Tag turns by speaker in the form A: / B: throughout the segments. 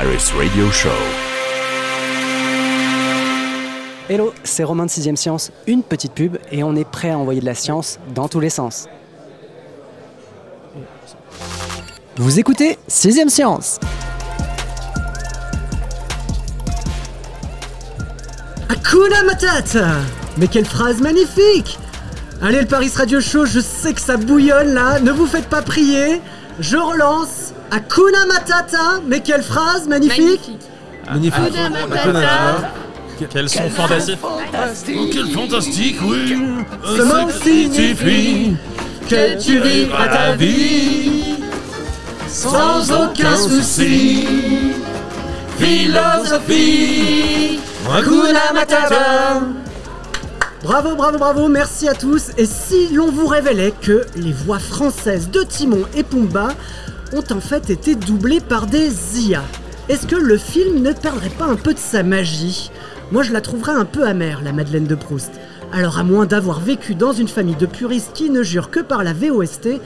A: Paris Radio Show.
B: Hello, c'est Romain de 6ème Science, une petite pub et on est prêt à envoyer de la science dans tous les sens. Vous écoutez 6ème Science.
C: Hakuna Matata! Mais quelle phrase magnifique! Allez, le Paris Radio Show, je sais que ça bouillonne là, ne vous faites pas prier. Je relance. Hakuna Matata! Mais quelle phrase magnifique!
D: Magnifique.
E: Hakuna Matata!
D: Quels sont fantastiques!
E: Quel fantastique, oui!
C: Ce mot signifie que tu vivras ta vie sans aucun souci. Philosophie, Hakuna Matata. Bravo, bravo, bravo, merci à tous. Et si l'on vous révélait que les voix françaises de Timon et Pumba ont en fait été doublées par des IA, est-ce que le film ne perdrait pas un peu de sa magie? Moi je la trouverais un peu amère, la Madeleine de Proust. Alors à moins d'avoir vécu dans une famille de puristes qui ne jurent que par la VOST,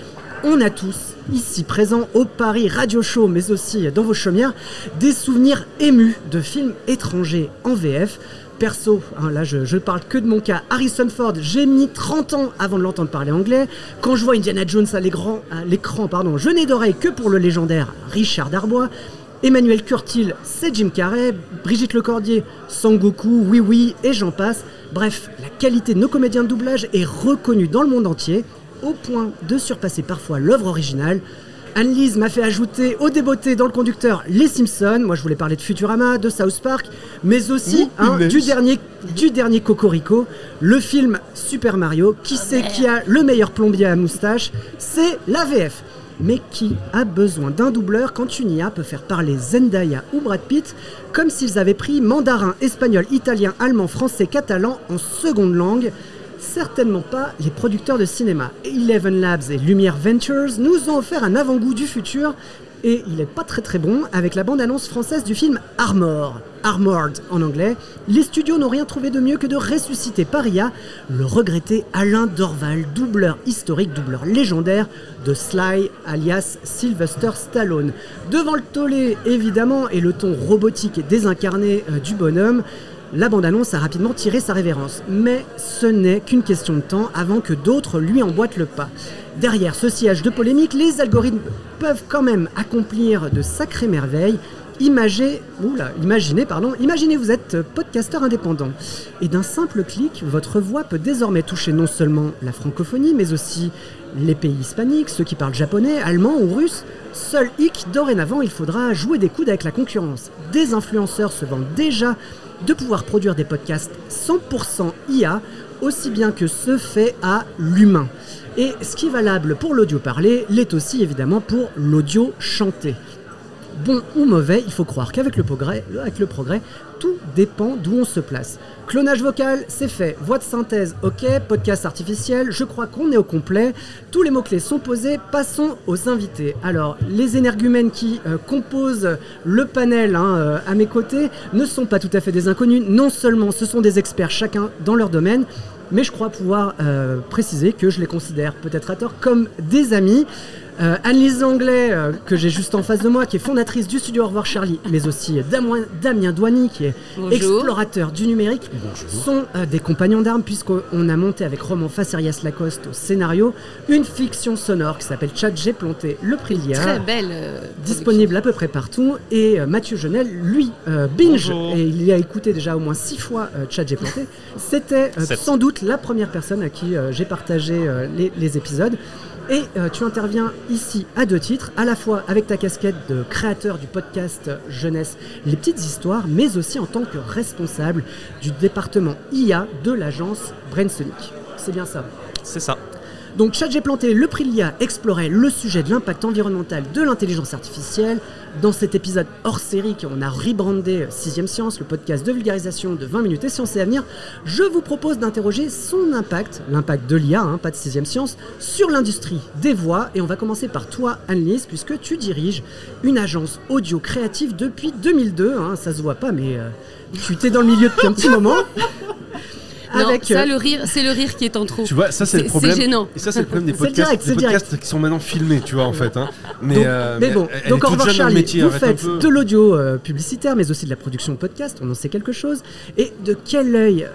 C: on a tous, ici présents au Paris Radio Show, mais aussi dans vos chaumières, des souvenirs émus de films étrangers en VF. Perso, là je parle que de mon cas, Harrison Ford, j'ai mis 30 ans avant de l'entendre parler anglais. Quand je vois Indiana Jones à l'écran, je n'ai d'oreille que pour le légendaire Richard Darbois. Emmanuel Curtil, c'est Jim Carrey, Brigitte Lecordier, Sangoku, Oui Oui et j'en passe. Bref, la qualité de nos comédiens de doublage est reconnue dans le monde entier, au point de surpasser parfois l'œuvre originale. Anne-Lise m'a fait ajouter au débeauté dans le conducteur les Simpsons. Moi je voulais parler de Futurama, de South Park, mais aussi du dernier Cocorico, le film Super Mario. Qui c'est qui a le meilleur plombier à moustache? C'est la VF. Mais qui a besoin d'un doubleur quand une IA peut faire parler Zendaya ou Brad Pitt comme s'ils avaient pris mandarin, espagnol, italien, allemand, français, catalan en seconde langue? Certainement pas les producteurs de cinéma. Eleven Labs et Lumière Ventures nous ont offert un avant-goût du futur et il est pas très bon avec la bande-annonce française du film Armored en anglais. Les studios n'ont rien trouvé de mieux que de ressusciter par IA le regretté Alain Dorval, doubleur historique, doubleur légendaire de Sly alias Sylvester Stallone. Devant le tollé évidemment et le ton robotique et désincarné du bonhomme, la bande-annonce a rapidement tiré sa révérence, mais ce n'est qu'une question de temps avant que d'autres lui emboîtent le pas. Derrière ce sillage de polémique, les algorithmes peuvent quand même accomplir de sacrées merveilles. Imaginez, vous êtes podcasteur indépendant. Et d'un simple clic, votre voix peut désormais toucher non seulement la francophonie, mais aussi les pays hispaniques, ceux qui parlent japonais, allemand ou russe. Seul hic, dorénavant, il faudra jouer des coudes avec la concurrence. Des influenceurs se vantent déjà de pouvoir produire des podcasts 100% IA, aussi bien que ce fait à l'humain. Et ce qui est valable pour l'audio parlé l'est aussi évidemment pour l'audio chanté. Bon ou mauvais, il faut croire qu'avec le progrès, tout dépend d'où on se place. Clonage vocal, c'est fait. Voix de synthèse, ok. Podcast artificiel, je crois qu'on est au complet. Tous les mots-clés sont posés, passons aux invités. Alors, les énergumènes qui composent le panel à mes côtés ne sont pas tout à fait des inconnus. Non seulement ce sont des experts chacun dans leur domaine, mais je crois pouvoir préciser que je les considère peut-être à tort comme des amis. Anne-Lise Langlais, que j'ai juste en face de moi, qui est fondatrice du studio Au revoir Charlie, mais aussi Damien Douany, qui est explorateur du numérique, sont des compagnons d'armes, puisqu'on a monté avec Roman Facerias Lacoste au scénario une fiction sonore qui s'appelle Chat, j'ai planté le prix de l'IA.
E: Très belle
C: disponible à peu près partout. Et Mathieu Genel, lui, binge, et il y a écouté déjà au moins 6 fois Chat, j'ai planté. C'était sans doute la première personne à qui j'ai partagé les épisodes. Et tu interviens ici à 2 titres, à la fois avec ta casquette de créateur du podcast Jeunesse Les Petites Histoires, mais aussi en tant que responsable du département IA de l'agence Brainsonic. C'est bien ça?
D: C'est ça.
C: Donc Chat, j'ai planté le prix de l'IA explorait le sujet de l'impact environnemental de l'intelligence artificielle. Dans cet épisode hors série qu'on a rebrandé 6ème Science, le podcast de vulgarisation de 20 minutes et sciences et avenir, je vous propose d'interroger son impact, l'impact de l'IA, pas de 6ème Science, sur l'industrie des voix. Et on va commencer par toi, Anne-Lise, puisque tu diriges une agence audio créative depuis 2002. Ça se voit pas, mais tu t'es dans le milieu depuis un petit moment.
A: Non,
C: avec...
A: ça, le rire, c'est le rire qui est en trop.
D: Tu vois, ça c'est le problème.
A: C'est gênant.
D: Et ça c'est le problème des
C: C'est
D: podcasts,
C: direct, c'est
D: podcasts qui sont maintenant filmés, tu vois en fait. Hein.
C: Donc, mais bon,
D: elle
C: donc
D: est
C: au
D: toute
C: revoir
D: jeune dans le
C: Charlie,
D: métier,
C: vous
D: arrête un
C: faites
D: peu.
C: de l'audio publicitaire, mais aussi de la production de podcast, on en sait quelque chose. Et de quel œil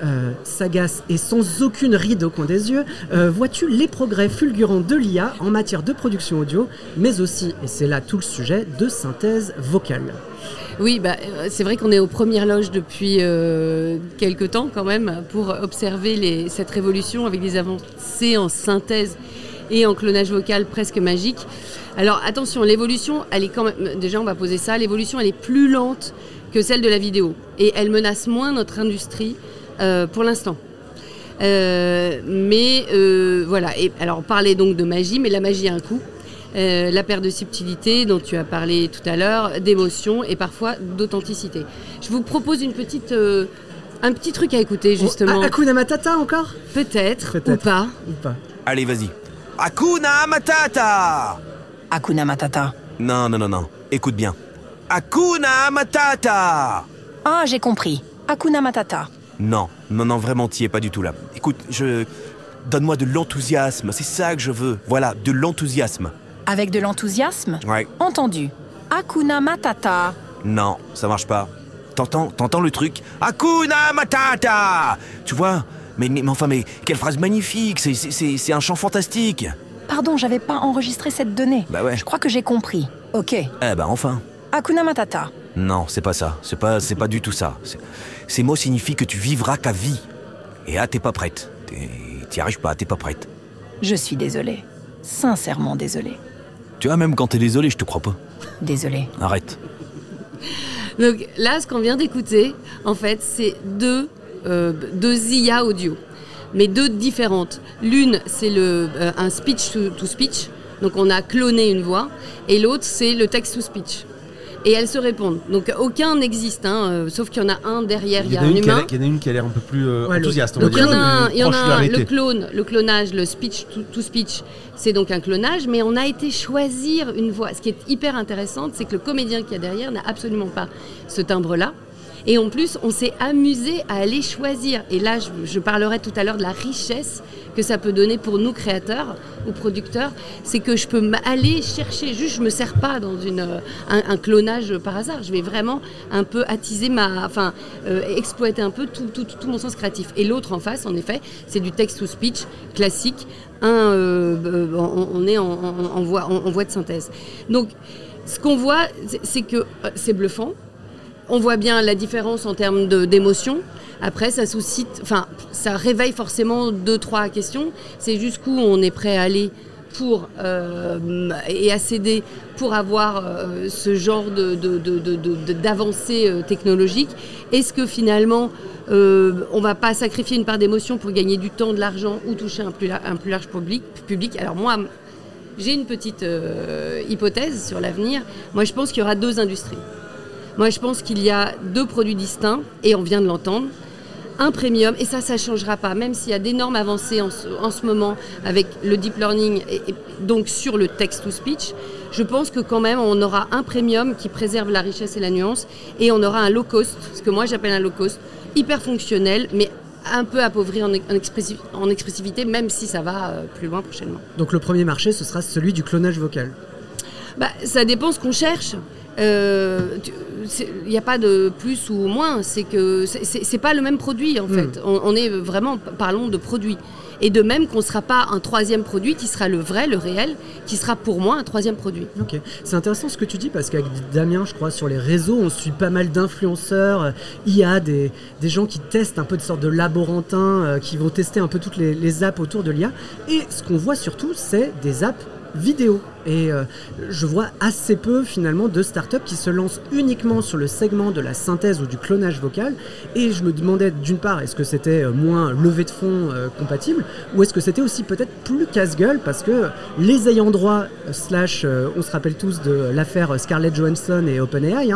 C: sagace et sans aucune ride au coin des yeux, vois-tu les progrès fulgurants de l'IA en matière de production audio, mais aussi, et c'est là tout le sujet, de synthèse vocale?
A: Oui, c'est vrai qu'on est aux premières loges depuis quelques temps quand même pour observer cette révolution avec des avancées en synthèse et en clonage vocal presque magique. Alors attention, l'évolution, elle est quand même... Déjà, on va poser ça. L'évolution, elle est plus lente que celle de la vidéo. Et elle menace moins notre industrie pour l'instant. Voilà. Et alors, on parlait donc de magie, mais la magie a un coût. La perte de subtilité dont tu as parlé tout à l'heure, d'émotion et parfois d'authenticité. Je vous propose un petit truc à écouter justement.
C: Hakuna Matata encore?
A: Peut-être, ou pas.
F: Allez, vas-y. Hakuna Matata!
G: Hakuna Matata.
F: Non. Écoute bien. Hakuna Matata!
G: Ah, j'ai compris. Hakuna Matata.
F: Non, vraiment, t'y es pas du tout là. Écoute, donne-moi de l'enthousiasme, c'est ça que je veux. Voilà, de l'enthousiasme.
G: Avec de l'enthousiasme?
F: Ouais.
G: Entendu. Hakuna Matata.
F: Non, ça marche pas. T'entends le truc? Hakuna Matata! Tu vois? Mais quelle phrase magnifique! C'est un chant fantastique!
G: Pardon, j'avais pas enregistré cette donnée.
F: Bah ouais.
G: Je crois que j'ai compris. Ok.
F: Enfin.
G: Hakuna Matata.
F: Non, c'est pas ça. C'est pas du tout ça. Ces mots signifient que tu vivras ta vie. Et là, t'es pas prête. T'y arrives pas, t'es pas prête.
G: Je suis désolée. Sincèrement désolée.
F: Tu vois, même quand t'es désolé, je te crois pas.
G: Désolée.
F: Arrête.
A: Donc là, ce qu'on vient d'écouter, en fait, c'est deux IA audio, mais deux différentes. L'une, c'est un speech-to-speech, donc on a cloné une voix, et l'autre, c'est le text-to-speech. Et elles se répondent. Donc aucun n'existe, sauf qu'il y en a un derrière, il y a un humain.
D: Il y en a une qui a l'air un peu plus enthousiaste.
A: Donc il y en a un, le clonage, le speech-to-speech, c'est donc un clonage, mais on a été choisir une voix. Ce qui est hyper intéressant, c'est que le comédien qu'il y a derrière n'a absolument pas ce timbre-là. Et en plus, on s'est amusé à aller choisir. Et là, je parlerai tout à l'heure de la richesse que ça peut donner pour nous créateurs ou producteurs. C'est que je peux aller chercher, je me sers pas dans un clonage par hasard. Je vais vraiment un peu attiser exploiter un peu tout mon sens créatif. Et l'autre en face, en effet, c'est du text-to-speech classique. On est en voix de synthèse. Donc, ce qu'on voit, c'est que c'est bluffant. On voit bien la différence en termes d'émotion. Après, ça réveille forcément 2-3 questions. C'est jusqu'où on est prêt à aller et à céder pour avoir ce genre d'avancée technologique. Est-ce que finalement, on ne va pas sacrifier une part d'émotion pour gagner du temps, de l'argent ou toucher un plus large public? Alors moi, j'ai une petite hypothèse sur l'avenir. Moi, je pense qu'il y aura deux industries. Moi, je pense qu'il y a deux produits distincts, et on vient de l'entendre. Un premium, et ça ne changera pas, même s'il y a d'énormes avancées en ce moment avec le deep learning, et donc sur le text-to-speech, je pense que quand même, on aura un premium qui préserve la richesse et la nuance, et on aura un low-cost, ce que moi j'appelle un low-cost, hyper fonctionnel, mais un peu appauvri en expressivité, même si ça va plus loin prochainement.
C: Donc le premier marché, ce sera celui du clonage vocal?
A: Ça dépend ce qu'on cherche. Il n'y a pas de plus ou moins, c'est que c'est pas le même produit en fait. On est vraiment, parlons de produit. Et de même qu'on ne sera pas un troisième produit qui sera le vrai, le réel, qui sera pour moi un troisième produit.
C: Ok, c'est intéressant ce que tu dis parce qu'avec Damien, je crois, sur les réseaux, on suit pas mal d'influenceurs. Il y a des gens qui testent un peu de sorte de laborantins, qui vont tester un peu toutes les apps autour de l'IA. Et ce qu'on voit surtout, c'est des apps vidéo. Et je vois assez peu finalement de startups qui se lancent uniquement sur le segment de la synthèse ou du clonage vocal. Et je me demandais d'une part, est-ce que c'était moins levée de fonds compatible, ou est-ce que c'était aussi peut-être plus casse-gueule parce que les ayants droit on se rappelle tous de l'affaire Scarlett Johansson et OpenAI,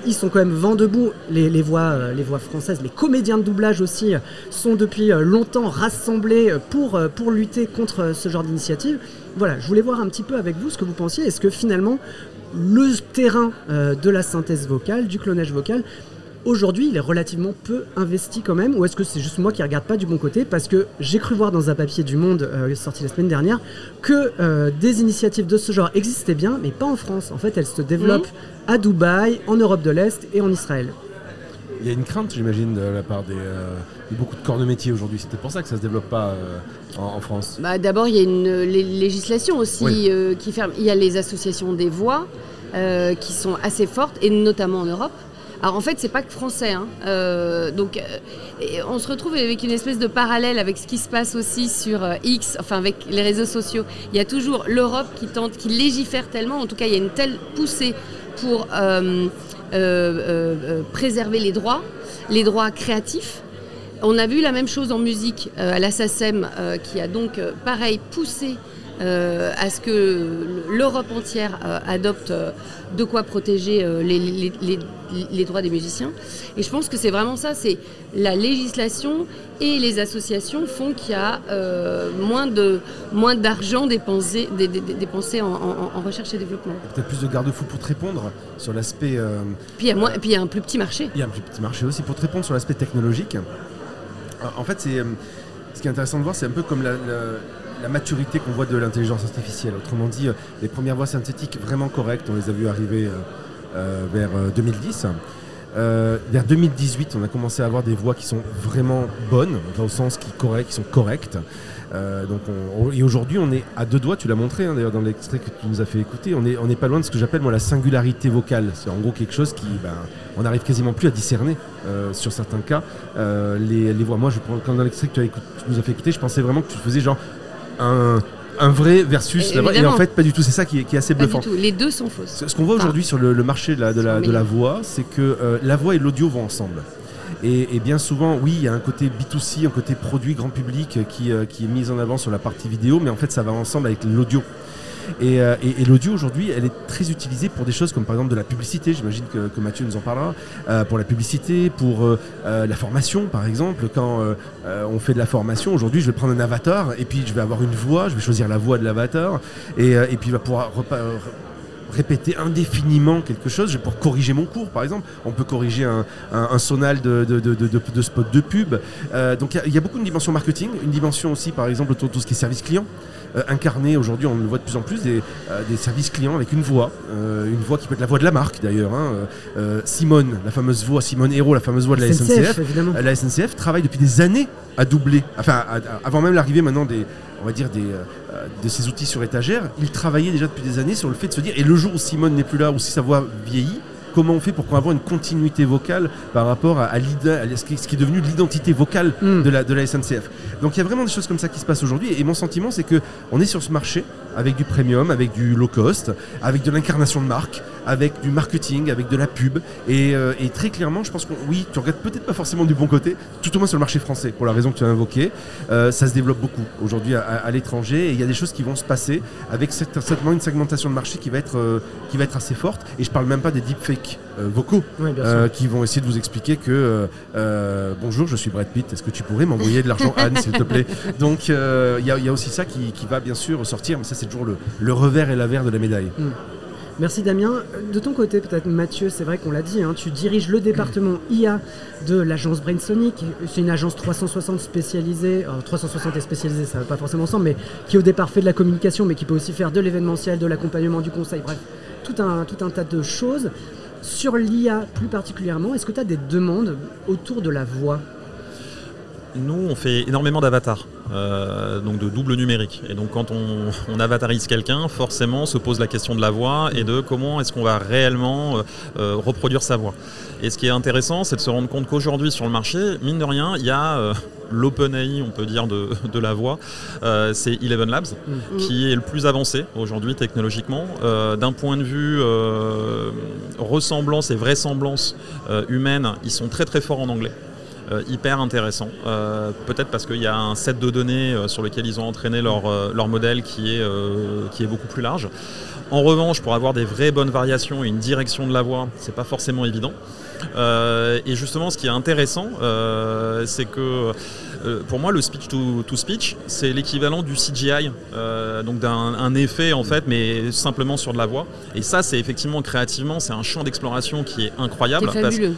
C: ils sont quand même vent debout. Les voix françaises, les comédiens de doublage aussi sont depuis longtemps rassemblés pour lutter contre ce genre d'initiative. Voilà, je voulais voir un petit peu avec vous ce que vous pensiez. Est-ce que finalement, le terrain de la synthèse vocale, du clonage vocal, aujourd'hui, il est relativement peu investi quand même, ou est-ce que c'est juste moi qui ne regarde pas du bon côté? Parce que j'ai cru voir dans un papier du Monde sorti la semaine dernière que des initiatives de ce genre existaient bien, mais pas en France. En fait, elles se développent à Dubaï, en Europe de l'Est et en Israël.
D: Il y a une crainte, j'imagine, de la part de beaucoup de corps de métier aujourd'hui. C'est peut-être pour ça que ça ne se développe pas en France.
A: D'abord, il y a une législation aussi qui ferme. Il y a les associations des voix qui sont assez fortes, et notamment en Europe. Alors en fait, c'est pas que français. Donc, on se retrouve avec une espèce de parallèle avec ce qui se passe aussi sur X, enfin avec les réseaux sociaux. Il y a toujours l'Europe qui légifère tellement. En tout cas, il y a une telle poussée pour préserver les droits créatifs. On a vu la même chose en musique à la SACEM qui a donc pareil poussé à ce que l'Europe entière adopte de quoi protéger les droits des musiciens. Et je pense que c'est vraiment ça, c'est la législation et les associations font qu'il y a moins d'argent dépensé en recherche et développement.
D: Peut-être plus de garde-fous pour te répondre sur l'aspect...
A: Puis il y a un plus petit marché.
D: Il y a un plus petit marché aussi pour te répondre sur l'aspect technologique. En fait, ce qui est intéressant de voir, c'est un peu comme la maturité qu'on voit de l'intelligence artificielle. Autrement dit, les premières voix synthétiques vraiment correctes, on les a vues arriver vers 2010. Vers 2018, on a commencé à avoir des voix qui sont vraiment bonnes, au sens qui sont correctes. Et aujourd'hui, on est à deux doigts, tu l'as montré d'ailleurs dans l'extrait que tu nous as fait écouter, on n'est pas loin de ce que j'appelle moi la singularité vocale. C'est en gros quelque chose qui, on n'arrive quasiment plus à discerner sur certains cas les voix. Moi, quand dans l'extrait que tu nous as fait écouter, je pensais vraiment que tu faisais genre un vrai versus la voix, et en fait pas du tout, c'est ça qui est assez bluffant.
A: Pas du tout. Les deux sont fausses.
D: Ce qu'on voit aujourd'hui sur le marché de la voix, c'est que la voix et l'audio vont ensemble. Et bien souvent, oui, il y a un côté B2C, un côté produit grand public qui est mis en avant sur la partie vidéo, mais en fait ça va ensemble avec l'audio. Et l'audio aujourd'hui, elle est très utilisée pour des choses comme par exemple de la publicité. J'imagine que Mathieu nous en parlera. Pour la publicité, pour la formation par exemple. Quand on fait de la formation, aujourd'hui je vais prendre un avatar et puis je vais avoir une voix, je vais choisir la voix de l'avatar et puis il va pouvoir répéter indéfiniment quelque chose. Je vais pouvoir corriger mon cours par exemple. On peut corriger un sonal de spot de pub. Donc il y a beaucoup de dimensions marketing, une dimension aussi par exemple autour de tout ce qui est service client. Incarné aujourd'hui, on le voit de plus en plus, des services clients avec une voix qui peut être la voix de la marque d'ailleurs. Simone, la fameuse voix, Simone Hérault, la fameuse voix de la SNCF. La SNCF travaille depuis des années à doubler, avant même l'arrivée maintenant de ces outils sur étagère, ils travaillaient déjà depuis des années sur le fait de se dire, et le jour où Simone n'est plus là, ou si sa voix vieillit, comment on fait pour avoir une continuité vocale par rapport à ce qui est devenu l'identité vocale de la SNCF. Donc il y a vraiment des choses comme ça qui se passent aujourd'hui, et mon sentiment c'est qu'on est sur ce marché avec du premium, avec du low cost, avec de l'incarnation de marque, avec du marketing, avec de la pub, et très clairement je pense que oui, tu regardes peut-être pas forcément du bon côté, tout au moins sur le marché français, pour la raison que tu as invoquée. Ça se développe beaucoup aujourd'hui à l'étranger, et il y a des choses qui vont se passer avec certainement une segmentation de marché qui va être assez forte, et je parle même pas des deepfakes vocaux qui vont essayer de vous expliquer que bonjour, je suis Brad Pitt, est-ce que tu pourrais m'envoyer de l'argent, Anne, s'il te plaît. Donc il y a aussi ça qui va bien sûr sortir, mais ça c'est toujours le revers et l'avers de la médaille.
C: Merci Damien. De ton côté, peut-être Mathieu, c'est vrai qu'on l'a dit, tu diriges le département IA de l'agence Brainsonic. C'est une agence 360 spécialisée. 360 est spécialisée, ça ne va pas forcément ensemble, mais qui au départ fait de la communication, mais qui peut aussi faire de l'événementiel, de l'accompagnement, du conseil, bref, tout un tas de choses. Sur l'IA plus particulièrement, est-ce que tu as des demandes autour de la voix ?
H: Nous, on fait énormément d'avatars, donc de double numérique. Et donc, quand on avatarise quelqu'un, forcément, se pose la question de la voix et de comment est-ce qu'on va réellement reproduire sa voix. Et ce qui est intéressant, c'est de se rendre compte qu'aujourd'hui, sur le marché, mine de rien, il y a l'OpenAI, on peut dire, de la voix. C'est Eleven Labs, qui est le plus avancé aujourd'hui technologiquement. D'un point de vue ressemblance et vraisemblance humaine, ils sont très très forts en anglais. Hyper intéressant, peut-être parce qu'il y a un set de données sur lequel ils ont entraîné leur modèle qui est beaucoup plus large. En revanche, pour avoir des vraies bonnes variations et une direction de la voix, c'est pas forcément évident. Et justement, ce qui est intéressant, c'est que pour moi, le speech-to-speech, c'est l'équivalent du CGI, donc d'un effet en fait, mais simplement sur de la voix. Et ça, c'est effectivement créativement, c'est un champ d'exploration qui est incroyable.
A: C'est fabuleux.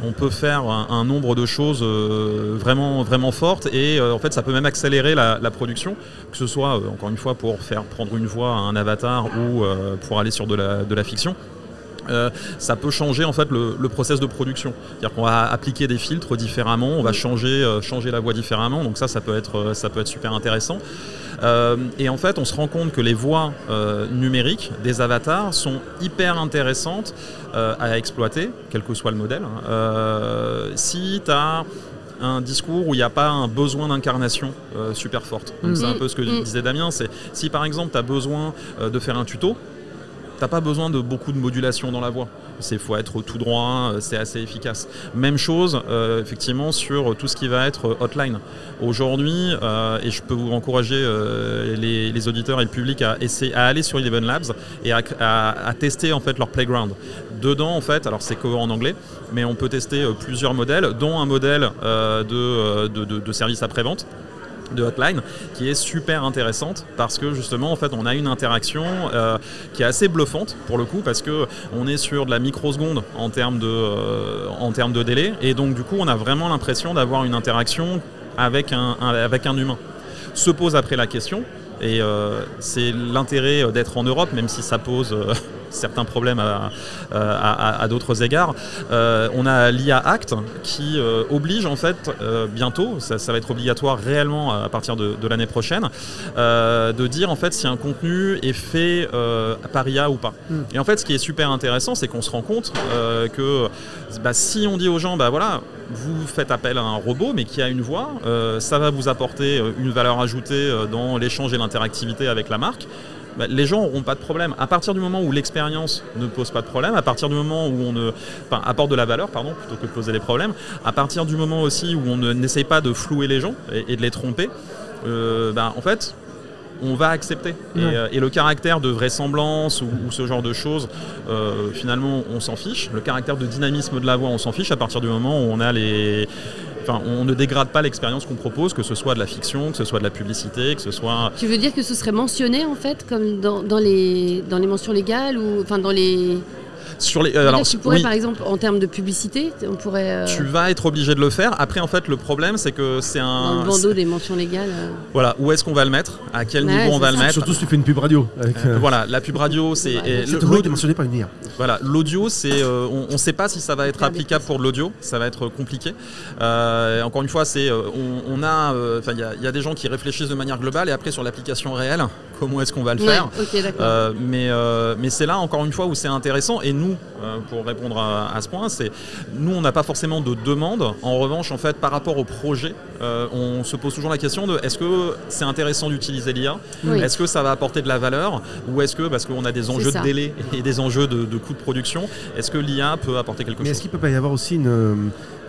H: On peut faire un nombre de choses vraiment, vraiment fortes et en fait ça peut même accélérer la production, que ce soit encore une fois pour faire prendre une voix à un avatar ou pour aller sur de la fiction. Ça peut changer en fait le process de production. C'est-à-dire qu'on va appliquer des filtres différemment, on va changer la voix différemment, donc ça peut être super intéressant. Et en fait on se rend compte que les voix numériques des avatars sont hyper intéressantes à exploiter, quel que soit le modèle. Si tu as un discours où il n'y a pas un besoin d'incarnation super forte. Donc c'est un peu ce que disait Damien, c'est si par exemple tu as besoin de faire un tuto, t'as pas besoin de beaucoup de modulation dans la voix. Il faut être tout droit, c'est assez efficace. Même chose, effectivement, sur tout ce qui va être hotline. Aujourd'hui, et je peux vous encourager les auditeurs et le public à aller sur Eleven Labs et à tester en fait leur playground. Dedans, en fait, alors c'est cover en anglais, mais on peut tester plusieurs modèles, dont un modèle de service après-vente, de hotline, qui est super intéressante parce que justement en fait on a une interaction qui est assez bluffante pour le coup, parce que on est sur de la microseconde en termes de délai, et donc du coup on a vraiment l'impression d'avoir une interaction avec un humain. Se pose après la question, et c'est l'intérêt d'être en Europe, même si ça pose certains problèmes à d'autres égards. On a l'IA Act qui oblige en fait bientôt, ça va être obligatoire réellement à partir de l'année prochaine, de dire en fait si un contenu est fait par IA ou pas. Et en fait ce qui est super intéressant, c'est qu'on se rend compte que si on dit aux gens voilà, vous faites appel à un robot mais qui a une voix, ça va vous apporter une valeur ajoutée dans l'échange et l'interactivité avec la marque, les gens n'auront pas de problème. À partir du moment où l'expérience ne pose pas de problème, à partir du moment où on apporte de la valeur, plutôt que de poser des problèmes, à partir du moment aussi où on n'essaye pas de flouer les gens et de les tromper, en fait, on va accepter. Et le caractère de vraisemblance ou ce genre de choses, finalement, on s'en fiche. Le caractère de dynamisme de la voix, on s'en fiche à partir du moment où on a on ne dégrade pas l'expérience qu'on propose, que ce soit de la fiction, que ce soit de la publicité, que ce soit...
A: Tu veux dire que ce serait mentionné en fait, comme dans les mentions légales, ou dans les... tu pourrais par exemple en termes de publicité, on pourrait...
H: Tu vas être obligé de le faire. Après en fait le problème c'est que c'est
A: dans le bandeau des mentions légales.
H: Voilà, où est-ce qu'on va le mettre, à quel niveau on va le mettre.
D: Surtout si tu fais une pub radio.
H: Voilà, la pub radio c'est...
D: l'audio est mentionné par une IA.
H: Voilà, l'audio c'est... on ne sait pas si ça va être applicable pour de l'audio, ça va être compliqué. Encore une fois, c'est... il y a des gens qui réfléchissent de manière globale, et après sur l'application réelle, comment est-ce qu'on va le faire.
A: Okay, d'accord.
H: Mais c'est là encore une fois où c'est intéressant. Et nous, pour répondre à ce point, c'est nous on n'a pas forcément de demande. En revanche, en fait, par rapport au projet, on se pose toujours la question de est-ce que c'est intéressant d'utiliser l'IA, est-ce que ça va apporter de la valeur, ou est-ce que parce qu'on a des enjeux de délai et des enjeux de coûts de production, est-ce que l'IA peut apporter quelque chose.
D: Mais est-ce qu'il peut pas y avoir aussi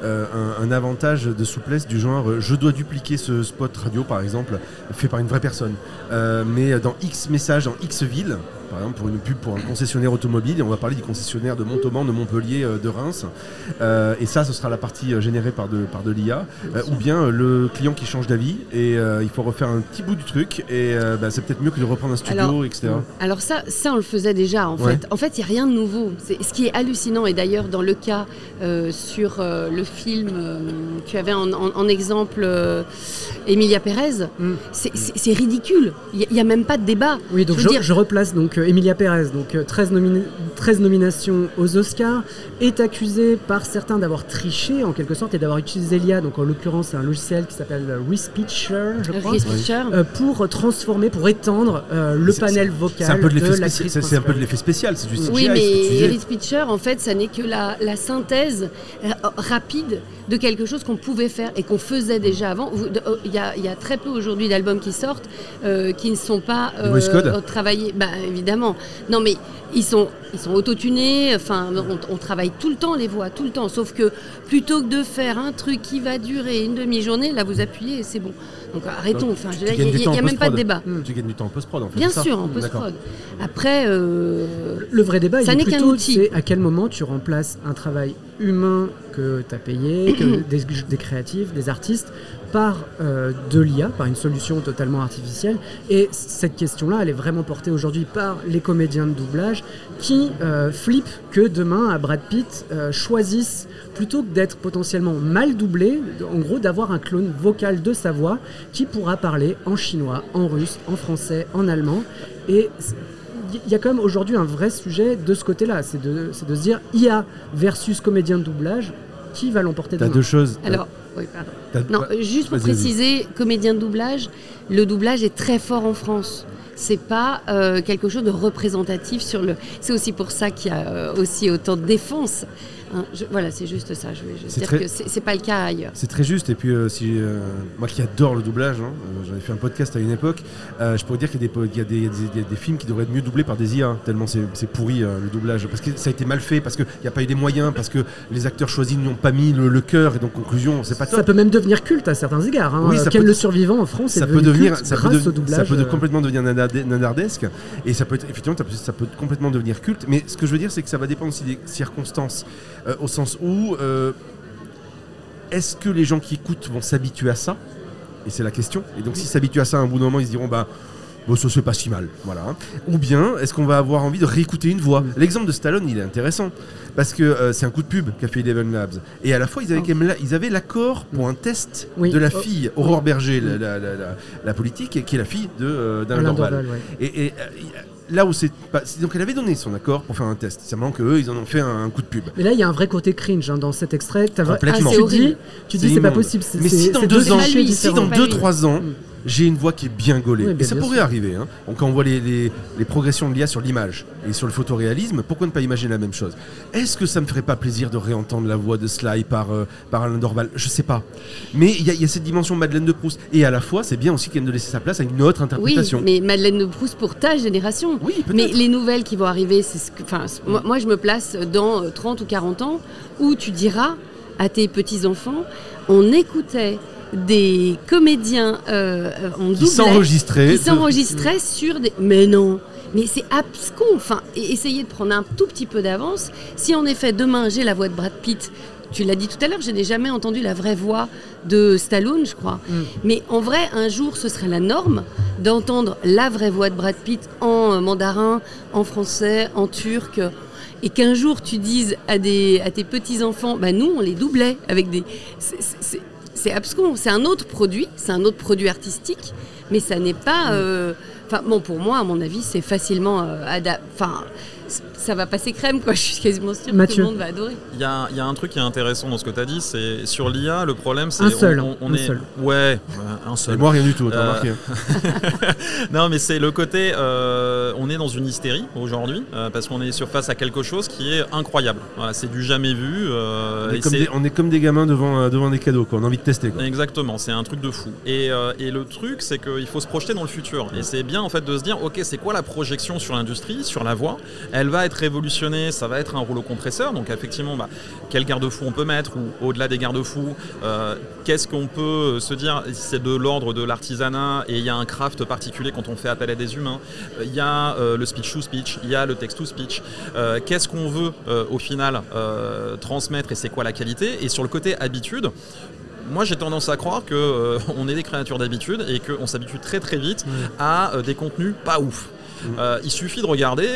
D: un avantage de souplesse du genre je dois dupliquer ce spot radio par exemple fait par une vraie personne, mais dans X messages, dans X villes, par exemple pour une pub pour un concessionnaire automobile, et on va parler du concessionnaire de Montauban, de Montpellier, de Reims, et ça ce sera la partie générée par de l'IA, ou bien le client qui change d'avis et il faut refaire un petit bout du truc, et c'est peut-être mieux que de reprendre un studio, etc.
A: Alors ça on le faisait déjà en fait. En fait il n'y a rien de nouveau. Ce qui est hallucinant, et d'ailleurs dans le cas sur le film, tu avais en exemple Emilia Pérez, c'est ridicule, il n'y a même pas de débat.
C: Oui, donc je replace donc Emilia Pérez, donc 13 nominations aux Oscars, est accusée par certains d'avoir triché en quelque sorte et d'avoir utilisé l'IA, donc en l'occurrence c'est un logiciel qui s'appelle Respeecher, je crois, pour transformer, pour étendre le panel vocal de l'actrice.
D: C'est un peu de l'effet spécial, c'est du CGI.
A: Oui, mais Respeecher en fait ça n'est que la synthèse rapide de quelque chose qu'on pouvait faire et qu'on faisait déjà avant. Il y a très peu aujourd'hui d'albums qui sortent qui ne sont pas travaillés. Évidemment. Non, mais ils sont autotunés. Enfin, on travaille tout le temps les voix, tout le temps. Sauf que plutôt que de faire un truc qui va durer une demi-journée, là vous appuyez et c'est bon. Donc arrêtons. Enfin, il n'y a même pas de débat.
D: Tu gagnes du temps en post-prod en fait.
A: Bien sûr, en post-prod. Après,
C: le vrai débat, ça n'est qu'un outil. C'est à quel moment tu remplaces un travail humain que tu as payé, des créatifs, des artistes, par de l'IA, par une solution totalement artificielle. Et cette question-là, elle est vraiment portée aujourd'hui par les comédiens de doublage qui flippent que demain, à Brad Pitt, choisissent, plutôt que d'être potentiellement mal doublé, en gros d'avoir un clone vocal de sa voix qui pourra parler en chinois, en russe, en français, en allemand. Et il y a quand même aujourd'hui un vrai sujet de ce côté-là, c'est de se dire IA versus comédien de doublage, qui va l'emporter demain ?
D: T'as deux choses.
A: Alors, oui, pardon. Non, juste pour préciser, comédien de doublage, le doublage est très fort en France. C'est pas quelque chose de représentatif sur le. C'est aussi pour ça qu'il y a aussi autant de défense. Hein, voilà, c'est juste ça. Je veux dire que c'est pas le cas ailleurs.
D: C'est très juste. Et puis, moi qui adore le doublage, j'avais fait un podcast à une époque, je pourrais dire qu'il y a des films qui devraient être mieux doublés par des IA, tellement c'est pourri le doublage. Parce que ça a été mal fait, parce qu'il n'y a pas eu des moyens, parce que les acteurs choisis n'y ont pas mis le cœur, et donc conclusion, c'est pas top.
C: Ça peut même devenir culte à certains égards. Hein.
D: Oui,
C: Le Survivant en France est devenu culte grâce au doublage.
D: Ça peut complètement devenir nanardesque, et ça peut être, effectivement, ça peut complètement devenir culte. Mais ce que je veux dire, c'est que ça va dépendre aussi des circonstances. Au sens où est-ce que les gens qui écoutent vont s'habituer à ça ? Et c'est la question. Et donc s'ils s'habituent à ça, à un bout d'un moment, ils se diront bon, ça c'est pas si mal, voilà. Ou bien est-ce qu'on va avoir envie de réécouter une voix ? L'exemple de Stallone, il est intéressant parce que c'est un coup de pub qu'a fait Eleven Labs. Et à la fois, ils avaient l'accord pour un test de la fille Aurore Berger, la politique, qui est la fille d'Alain Dorval. Et là où donc elle avait donné son accord pour faire un test. C'est vraiment qu'eux, ils en ont fait un coup de pub.
C: Mais là, il y a un vrai côté cringe dans cet extrait.
D: Complètement.
C: Tu dis c'est pas possible.
D: Mais si dans 2-3 ans, j'ai une voix qui est bien gaulée, et ça pourrait arriver. Hein. Donc, quand on voit les progressions de l'IA sur l'image et sur le photoréalisme, pourquoi ne pas imaginer la même chose ? Est-ce que ça me ferait pas plaisir de réentendre la voix de Sly par Alain Dorval ? Je sais pas. Mais il y a cette dimension Madeleine de Proust. Et à la fois, c'est bien aussi qu'elle de laisser sa place à une autre interprétation.
A: Oui, mais Madeleine de Proust pour ta génération.
D: Oui,
A: mais les nouvelles qui vont arriver, moi je me place dans 30 ou 40 ans où tu diras à tes petits-enfants, on écoutait des comédiens en doublage qui s'enregistraient sur des... Mais non, mais c'est abscon. Enfin, essayez de prendre un tout petit peu d'avance. Si en effet demain j'ai la voix de Brad Pitt, tu l'as dit tout à l'heure, je n'ai jamais entendu la vraie voix de Stallone, je crois. Mais en vrai, un jour, ce serait la norme d'entendre la vraie voix de Brad Pitt en mandarin, en français, en turc. Et qu'un jour tu dises à tes petits-enfants, nous on les doublait avec des... C'est abscon, c'est un autre produit artistique, mais ça n'est pas... pour moi, à mon avis, c'est facilement... ça va passer crème, quoi. Je suis quasiment sûre que tout le monde va adorer.
H: Il y a un truc qui est intéressant dans ce que tu as dit, c'est sur l'IA, le problème, c'est...
C: Un seul.
H: Ouais, un seul.
D: Et moi, rien du tout, t'as remarqué.
H: Non, mais c'est le côté... on est dans une hystérie, aujourd'hui, parce qu'on est face à quelque chose qui est incroyable. Voilà, c'est du jamais vu.
D: On est comme des gamins devant des cadeaux, quoi. On a envie de tester, quoi.
H: Exactement, c'est un truc de fou. Et le truc, c'est qu'il faut se projeter dans le futur. Et c'est bien, en fait, de se dire, OK, c'est quoi la projection sur l'industrie, sur la voix ? Elle va être révolutionné, ça va être un rouleau compresseur. Donc effectivement, quel garde-fou on peut mettre, ou au-delà des garde-fous, qu'est-ce qu'on peut se dire ? C'est de l'ordre de l'artisanat, et il y a un craft particulier quand on fait appel à des humains. Il y a le speech-to-speech, il y a le text-to-speech. Qu'est-ce qu'on veut au final transmettre, et c'est quoi la qualité ? Et sur le côté habitude, moi j'ai tendance à croire qu'on est des créatures d'habitude et qu'on s'habitue très très vite à des contenus pas ouf. Il suffit de regarder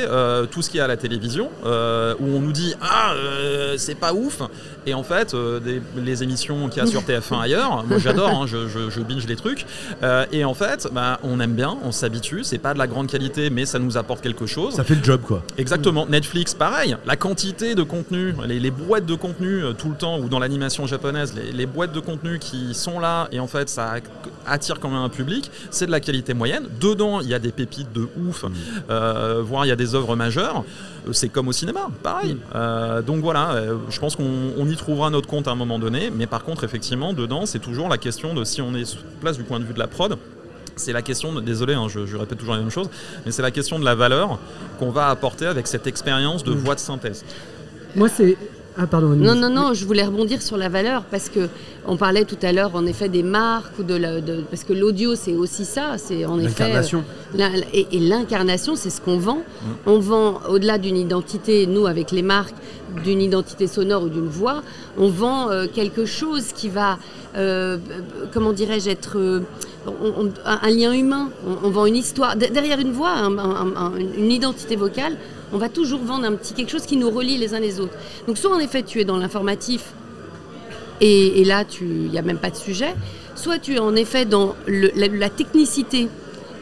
H: tout ce qu'il y a à la télévision où on nous dit c'est pas ouf, et en fait les émissions qu'il y a sur TF1 ailleurs, moi j'adore, je binge les trucs, et en fait on aime bien, on s'habitue, c'est pas de la grande qualité mais ça nous apporte quelque chose,
D: ça fait le job, quoi.
H: Exactement. Netflix pareil, la quantité de contenu, les boîtes de contenu tout le temps, ou dans l'animation japonaise les boîtes de contenu qui sont là, et en fait ça attire quand même un public, c'est de la qualité moyenne, dedans il y a des pépites de ouf, voire il y a des œuvres majeures, c'est comme au cinéma, pareil. Donc voilà, je pense qu'on y trouvera notre compte à un moment donné, mais par contre effectivement dedans c'est toujours la question de, si on est sur place du point de vue de la prod, c'est la question de, désolé je répète toujours la même chose, mais c'est la question de la valeur qu'on va apporter avec cette expérience de voix de synthèse.
C: Moi c'est Ah pardon.
A: Non, je voulais rebondir sur la valeur parce que on parlait tout à l'heure en effet des marques ou parce que l'audio c'est aussi ça, c'est en effet et l'incarnation, c'est ce qu'on vend. On vend au-delà d'une identité, nous avec les marques, d'une identité sonore ou d'une voix, on vend quelque chose qui va comment dirais-je être un lien humain. On vend une histoire derrière une voix, une identité vocale. On va toujours vendre un petit quelque chose qui nous relie les uns les autres. Donc soit en effet tu es dans l'informatif et là il n'y a même pas de sujet, soit tu es en effet dans la technicité.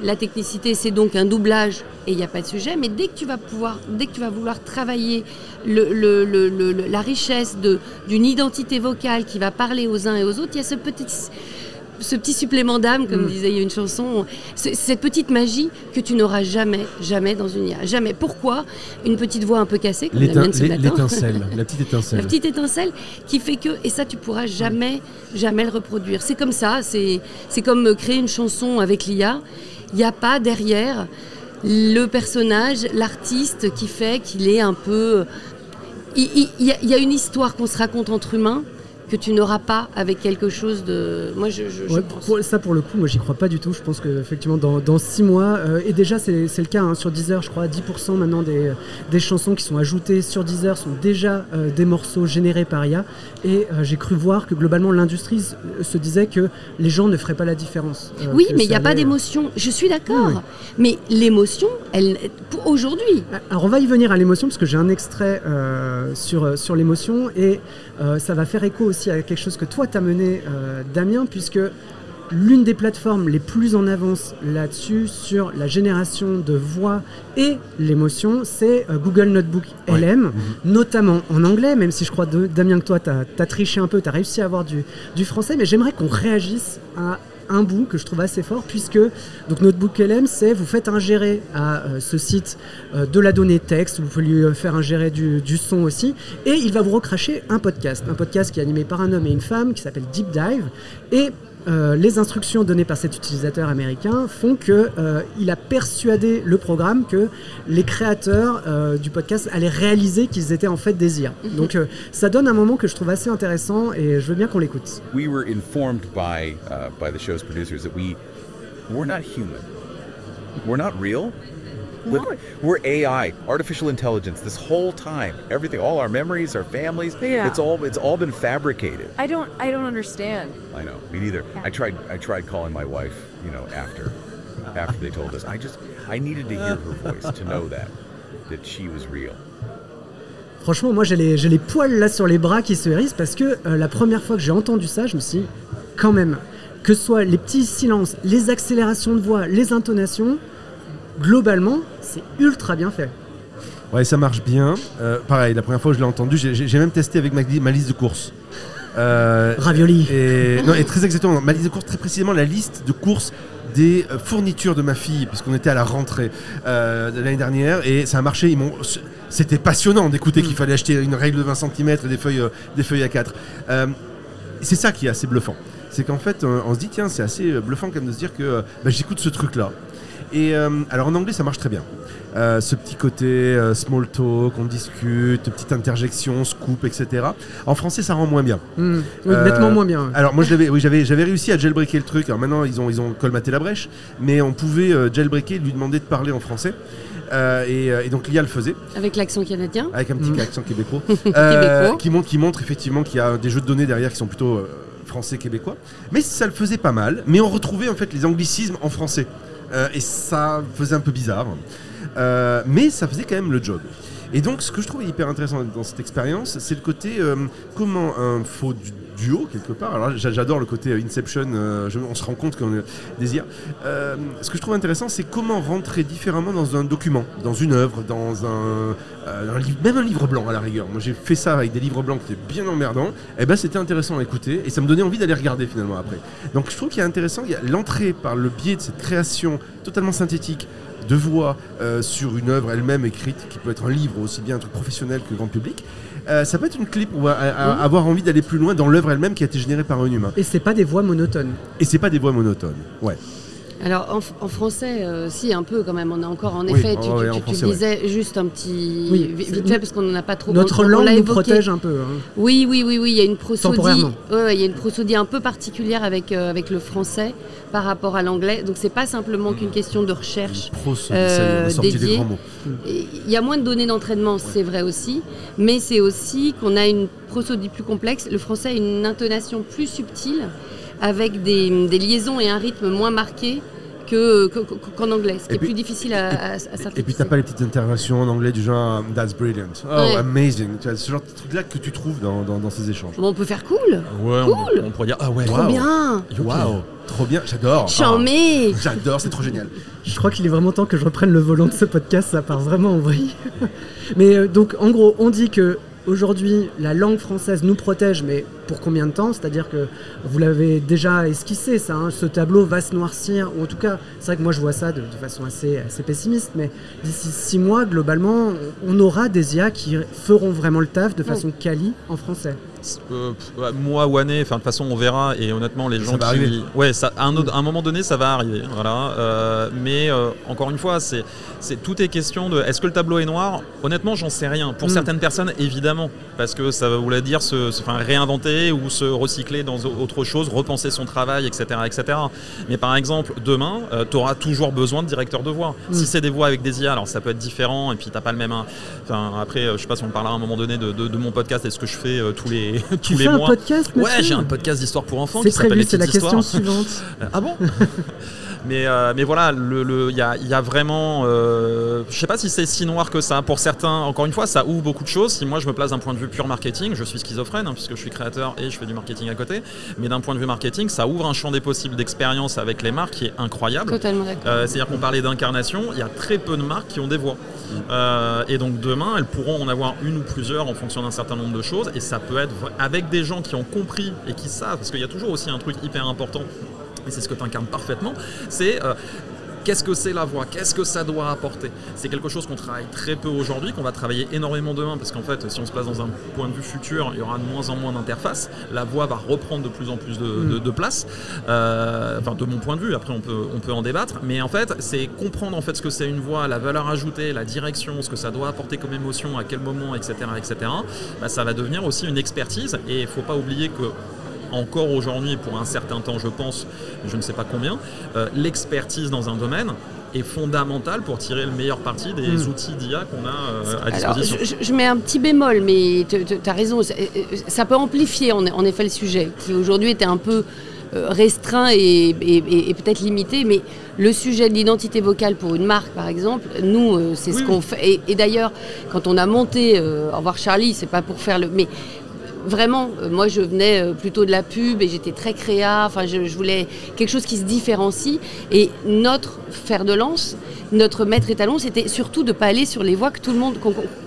A: La technicité c'est donc un doublage et il n'y a pas de sujet, mais dès que tu vas vouloir travailler la richesse d'une identité vocale qui va parler aux uns et aux autres, il y a ce petit supplément d'âme, comme disait il y a une chanson, cette petite magie que tu n'auras jamais dans une IA. Jamais. Pourquoi ? Une petite voix un peu cassée, comme la mienne ce matin.
D: L'étincelle, la petite étincelle.
A: La petite étincelle qui fait que, et ça tu pourras jamais le reproduire. C'est comme ça, c'est comme créer une chanson avec l'IA. Il n'y a pas derrière le personnage, l'artiste qui fait qu'il est un peu... Il y a une histoire qu'on se raconte entre humains que tu n'auras pas avec quelque chose de... Moi, je pense.
C: Ça, pour le coup, moi, j'y crois pas du tout. Je pense qu'effectivement, dans 6 mois, et déjà, c'est le cas sur Deezer, je crois, 10% maintenant des chansons qui sont ajoutées sur Deezer sont déjà des morceaux générés par IA. Et j'ai cru voir que, globalement, l'industrie se disait que les gens ne feraient pas la différence.
A: Oui, mais il n'y a pas d'émotion. Je suis d'accord. Oui. Mais l'émotion, aujourd'hui...
C: Alors, on va y venir à l'émotion, parce que j'ai un extrait sur l'émotion, et ça va faire écho aussi à quelque chose que toi t'as mené, Damien, puisque l'une des plateformes les plus en avance là-dessus sur la génération de voix et l'émotion, c'est Google Notebook LM, notamment en anglais, même si je crois, Damien, que toi t'as triché un peu, t'as réussi à avoir du français, mais j'aimerais qu'on réagisse à un bout que je trouve assez fort, puisque donc Notebook LM, c'est vous faites ingérer à ce site de la donnée texte, vous pouvez lui faire ingérer du son aussi, et il va vous recracher un podcast qui est animé par un homme et une femme qui s'appelle Deep Dive, et les instructions données par cet utilisateur américain font qu'il a persuadé le programme que les créateurs du podcast allaient réaliser qu'ils étaient en fait des IA. Donc ça donne un moment que je trouve assez intéressant et je veux bien qu'on l'écoute.
I: We were informed by the show's producers that we're not human. We're not real. No. We're AI, artificial intelligence. This whole time, everything, all our memories, our families, it's all been fabricated.
J: I don't understand.
I: I know, me neither. Yeah. I tried calling my wife, after they told us. I needed to hear her voice to know that she was real.
C: Franchement, moi j'ai les poils là sur les bras qui se hérissent parce que la première fois que j'ai entendu ça, je me suis dit, quand même, que ce soit les petits silences, les accélérations de voix, les intonations, globalement, c'est ultra bien fait.
D: Ouais, ça marche bien. Pareil, la première fois que je l'ai entendu, j'ai même testé avec ma liste de courses.
C: Ravioli.
D: Et très exactement, ma liste de courses, très précisément la liste de courses des fournitures de ma fille, puisqu'on était à la rentrée l'année dernière, et ça a marché. C'était passionnant d'écouter qu'il fallait acheter une règle de 20 cm et des feuilles A4. C'est ça qui est assez bluffant. C'est qu'en fait, on se dit, tiens, c'est assez bluffant quand même de se dire que j'écoute ce truc-là. Et alors en anglais ça marche très bien, ce petit côté small talk, on discute, petite interjection, scoop, etc. En français ça rend moins bien.
C: Oui, nettement moins bien.
D: Alors moi j'avais réussi à jailbreaker le truc. Alors maintenant ils ont colmaté la brèche, mais on pouvait jailbreaker, lui demander de parler en français. Et donc l'IA le faisait.
A: Avec l'accent canadien.
D: Avec un petit accent québécois. Qui montre effectivement qu'il y a des jeux de données derrière qui sont plutôt français-québécois. Mais ça le faisait pas mal. Mais on retrouvait en fait les anglicismes en français. Et ça faisait un peu bizarre, mais ça faisait quand même le job. Et donc ce que je trouve hyper intéressant dans cette expérience, c'est le côté comment un faux duo quelque part. Alors j'adore le côté Inception, on se rend compte qu'on désire. Ce que je trouve intéressant, c'est comment rentrer différemment dans un document, dans une œuvre, dans un livre, même un livre blanc à la rigueur. Moi j'ai fait ça avec des livres blancs qui étaient bien emmerdants. Et c'était intéressant à écouter et ça me donnait envie d'aller regarder finalement après. Donc je trouve qu'il y a intéressant, il y a l'entrée par le biais de cette création totalement synthétique de voix sur une œuvre elle-même écrite, qui peut être un livre aussi bien un truc professionnel que grand public. Ça peut être une clé pour avoir envie d'aller plus loin dans l'œuvre elle-même qui a été générée par un humain.
C: Et c'est pas des voix monotones.
D: Ouais.
A: Alors en français, si un peu quand même, on a encore en effet, tu disais juste un petit vite fait parce qu'on n'en a pas trop.
C: Notre langue nous protège un peu. Hein.
A: Oui, il y a une prosodie, il y a une prosodie un peu particulière avec le français par rapport à l'anglais. Donc c'est pas simplement qu'une question de recherche dédiée. Il y a moins de données d'entraînement, c'est vrai aussi, mais c'est aussi qu'on a une prosodie plus complexe. Le français a une intonation plus subtile, avec des liaisons et un rythme moins marqué qu'en anglais, ce qui est plus difficile à synthétiser.
D: Et puis t'as pas les petites interventions en anglais du genre « That's brilliant »,« Oh, amazing », ce genre de trucs-là que tu trouves dans ces échanges.
A: Bon, on peut faire cool.
H: Ouais,
A: cool.
H: On pourrait dire « Ah ouais,
A: trop bien ».
D: Waouh, trop bien, j'adore.
A: Charmé.
D: J'adore, c'est trop génial.
C: Je crois qu'il est vraiment temps que je reprenne le volant de ce podcast, ça part vraiment en vrille. Mais donc, en gros, on dit que aujourd'hui, la langue française nous protège, mais pour combien de temps ? C'est-à-dire que vous l'avez déjà esquissé, ça, hein, ce tableau va se noircir, ou en tout cas, c'est vrai que moi je vois ça de façon assez pessimiste, mais d'ici 6 mois, globalement, on aura des IA qui feront vraiment le taf de façon quali en français.
H: Moi ou année, de toute façon on verra, et honnêtement les gens
D: ça va arriver.
H: Ouais, ça, à un moment donné ça va arriver, voilà. Mais encore une fois, tout est question de est-ce que le tableau est noir ? Honnêtement j'en sais rien. Pour certaines personnes évidemment, parce que ça voulait dire réinventer ou se recycler dans autre chose, repenser son travail, etc. Mais par exemple demain tu auras toujours besoin de directeur de voix. Si c'est des voix avec des IA, alors ça peut être différent, et puis t'as pas le même. Après je sais pas si on parlera à un moment donné de mon podcast, est-ce que je fais tous les
C: tu
H: fais
C: un
H: mois.
C: Podcast,
H: ouais, j'ai un podcast d'histoire pour enfants
C: qui
H: s'appelle Les Petites Histoires.
C: C'est la question suivante.
H: Ah bon? Mais voilà, il y a vraiment... je sais pas si c'est si noir que ça. Pour certains, encore une fois, ça ouvre beaucoup de choses. Si moi, je me place d'un point de vue pur marketing, je suis schizophrène, puisque je suis créateur et je fais du marketing à côté. Mais d'un point de vue marketing, ça ouvre un champ des possibles d'expérience avec les marques qui est incroyable.
A: Totalement d'accord.
H: C'est-à-dire qu'on parlait d'incarnation, il y a très peu de marques qui ont des voix. Et donc demain, elles pourront en avoir une ou plusieurs en fonction d'un certain nombre de choses. Et ça peut être avec des gens qui ont compris et qui savent, parce qu'il y a toujours aussi un truc hyper important, et c'est ce que tu incarnes parfaitement, c'est qu'est-ce que c'est la voix, qu'est-ce que ça doit apporter. C'est quelque chose qu'on travaille très peu aujourd'hui, qu'on va travailler énormément demain, parce qu'en fait, si on se place dans un point de vue futur, il y aura de moins en moins d'interfaces. La voix va reprendre de plus en plus de place, de mon point de vue. Après, on peut en débattre, mais en fait, c'est comprendre en fait ce que c'est une voix, la valeur ajoutée, la direction, ce que ça doit apporter comme émotion, à quel moment, etc. Ça va devenir aussi une expertise, et il ne faut pas oublier que encore aujourd'hui, pour un certain temps, je pense, je ne sais pas combien, l'expertise dans un domaine est fondamentale pour tirer le meilleur parti des outils d'IA qu'on a à disposition.
A: Alors, je mets un petit bémol, mais tu as raison, ça peut amplifier en effet le sujet, qui aujourd'hui était un peu restreint et peut-être limité, mais le sujet de l'identité vocale pour une marque, par exemple, nous, c'est ce qu'on fait. Et d'ailleurs, quand on a monté Au revoir Charlie, c'est pas pour faire le... Mais vraiment, moi je venais plutôt de la pub et j'étais très créa, je voulais quelque chose qui se différencie, et notre fer de lance, notre maître étalon, c'était surtout de ne pas aller sur les voix que tout le monde,